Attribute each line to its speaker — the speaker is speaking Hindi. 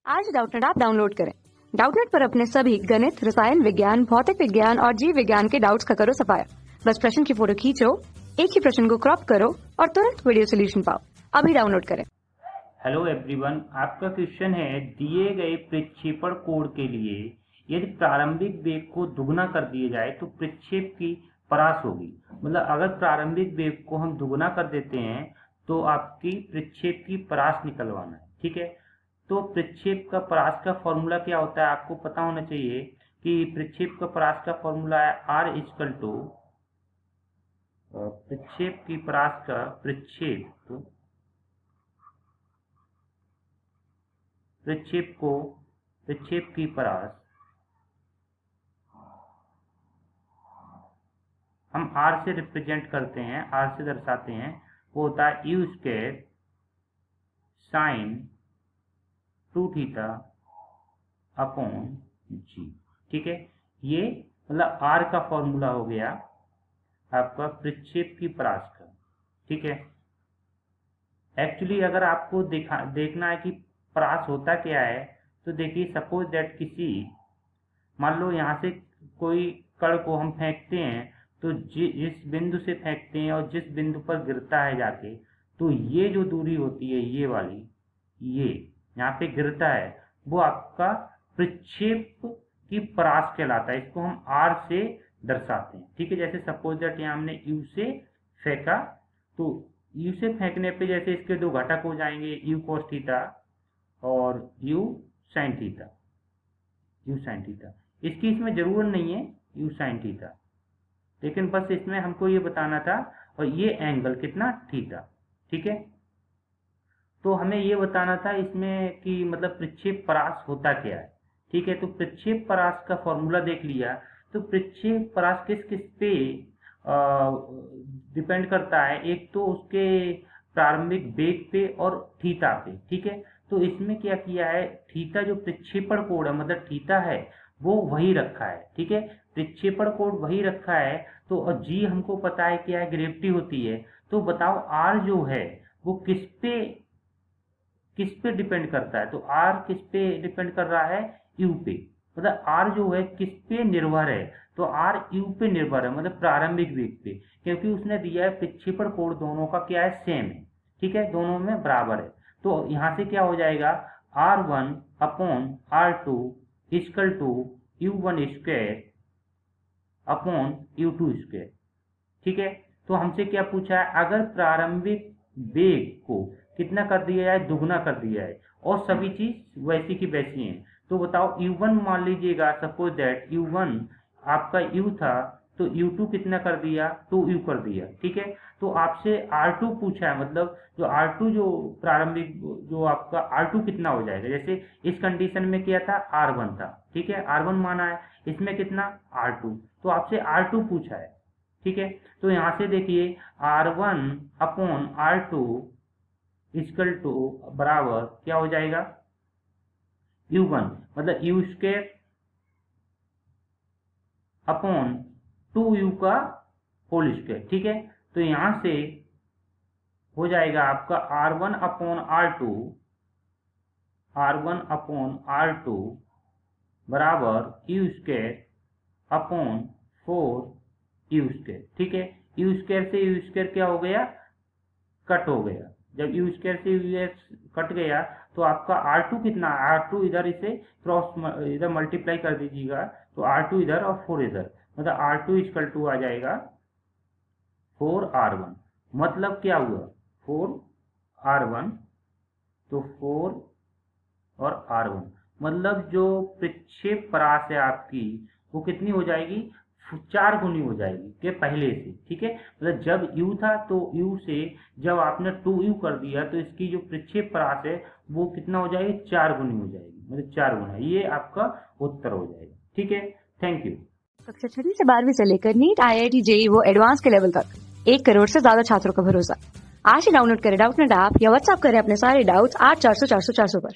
Speaker 1: आज डाउटनेट ऐप डाउनलोड करें। डाउटनेट पर अपने सभी गणित, रसायन विज्ञान, भौतिक विज्ञान और जीव विज्ञान के डाउट्स का करो सफाया। बस प्रश्न की फोटो खींचो, एक ही प्रश्न को क्रॉप करो और तुरंत वीडियो सोल्यूशन पाओ। अभी डाउनलोड करें।
Speaker 2: हेलो एवरीवन, आपका क्वेश्चन है दिए गए प्रक्षेपण कोण के लिए यदि प्रारंभिक वेग को दुगना कर दिया जाए तो प्रक्षेप की परास होगी। मतलब अगर प्रारंभिक वेग को हम दुगना कर देते हैं तो आपकी प्रक्षेप की परास निकलवाना है। ठीक है, तो प्रक्षेप का परास का फॉर्मूला क्या होता है आपको पता होना चाहिए कि प्रक्षेप का परास का फॉर्मूला है R इक्वल टू प्रक्षेप की परास का प्रक्षेप की परास हम R से रिप्रेजेंट करते हैं, R से दर्शाते हैं, वो होता है U square sine 2 theta upon G। ठीक है, ये मतलब R का फॉर्मूला हो गया आपका प्रक्षेप की परास का। ठीक है, एक्चुअली अगर आपको देखना है कि परास होता क्या है तो देखिए, सपोज दैट किसी मान लो यहाँ से कोई कण को हम फेंकते हैं तो जिस बिंदु से फेंकते हैं और जिस बिंदु पर गिरता है जाके, तो ये जो दूरी होती है ये वाली, ये यहाँ पे गिरता है, वो आपका प्रक्षेप की परास कहलाता है। इसको हम R से दर्शाते हैं। ठीक है, जैसे सपोज दैट यहाँ हमने U से फेंका तो U से फेंकने पे जैसे इसके दो घटक हो जाएंगे, U cos थीटा और U sin थीटा। इसकी इसमें जरूरत नहीं है U sin थीटा, लेकिन बस इसमें हमको ये बताना था, और ये एंगल कितना थीटा। ठीक है, तो हमें ये बताना था इसमें कि मतलब प्रक्षेप परास होता क्या है। ठीक है, तो प्रक्षेप परास का फॉर्मूला देख लिया, तो प्रक्षेप परास किस किस पे डिपेंड करता है, एक तो उसके प्रारंभिक वेग पे और थीटा पे। ठीक है, तो इसमें क्या किया है, थीटा जो प्रक्षेपण कोण है मतलब थीटा है वो वही रखा है। ठीक है, प्रक्षेपण कोण वही रखा है, तो और जी हमको पता है क्या है, ग्रेविटी होती है। तो बताओ आर जो है वो किस पे डिपेंड करता है, तो आर किस पे डिपेंड कर रहा है, यू पे। मतलब आर जो है किस पे निर्भर है, तो आर यू पे निर्भर है, मतलब प्रारंभिक वेग पे, क्योंकि उसने दिया है प्रक्षेपण कोण दोनों का क्या है, सेम है। ठीक है, दोनों में बराबर है, तो यहाँ से क्या हो जाएगा, R1 upon R2 equal to U1 square upon U2 square. ठीक है, तो हमसे क्या पूछा है, अगर प्रारंभिक वेग को कितना कर दिया जाए, दुगना कर दिया है, और सभी चीज वैसी की वैसी हैं, तो बताओ U1 मान लीजिएगा, सपोज दैट U1 आपका U था तो U2 कितना कर दिया, 2U कर दिया। ठीक है, तो आपसे R2 पूछा है, मतलब जो R2 जो प्रारंभिक जो आपका R2 कितना हो जाएगा, जैसे इस कंडीशन में क्या था, R1 था। ठीक है, R1 माना है, इसमें कितना R2, तो आपसे R2 पूछा है। ठीक है, तो यहाँ से देखिए R1 upon R2 equal to बराबर क्या हो जाएगा, U1 मतलब U स्क्वायर अपॉन 2U का होल स्क्वायर। ठीक है, तो यहाँ से हो जाएगा आपका R1 अपॉन R2 बराबर U square upon 4U square. ठीक है, U स्क्वायर से U स्क्वायर क्या हो गया, कट हो गया। जब U स्क्वायर से U कट गया तो आपका R2 कितना, R2 इधर इसे क्रॉस इधर मल्टीप्लाई कर दीजिएगा, तो R2 इधर और 4 इधर, मतलब R2 इक्वल टू आ जाएगा 4R1। मतलब क्या हुआ, 4R1, तो 4 और R1 मतलब जो प्रक्षेप परास है आपकी वो कितनी हो जाएगी, 4 गुनी हो जाएगी के पहले से। ठीक है, मतलब जब U था तो U से जब आपने 2U कर दिया तो इसकी जो प्रक्षेप परास है वो कितना हो जाएगी, 4 गुनी हो जाएगी, मतलब 4 गुना। ये आपका उत्तर हो जाएगा। ठीक है, थैंक यू।
Speaker 1: कक्षा 6 से 12वीं से लेकर नीट, IIT, JEE वो एडवांस के लेवल तक 1 करोड़ से ज्यादा छात्रों का भरोसा। आज ही डाउनलोड करें डाउटनेट ऐप या व्हाट्सएप करें अपने सारे डाउट्स 8400 400 400 पर।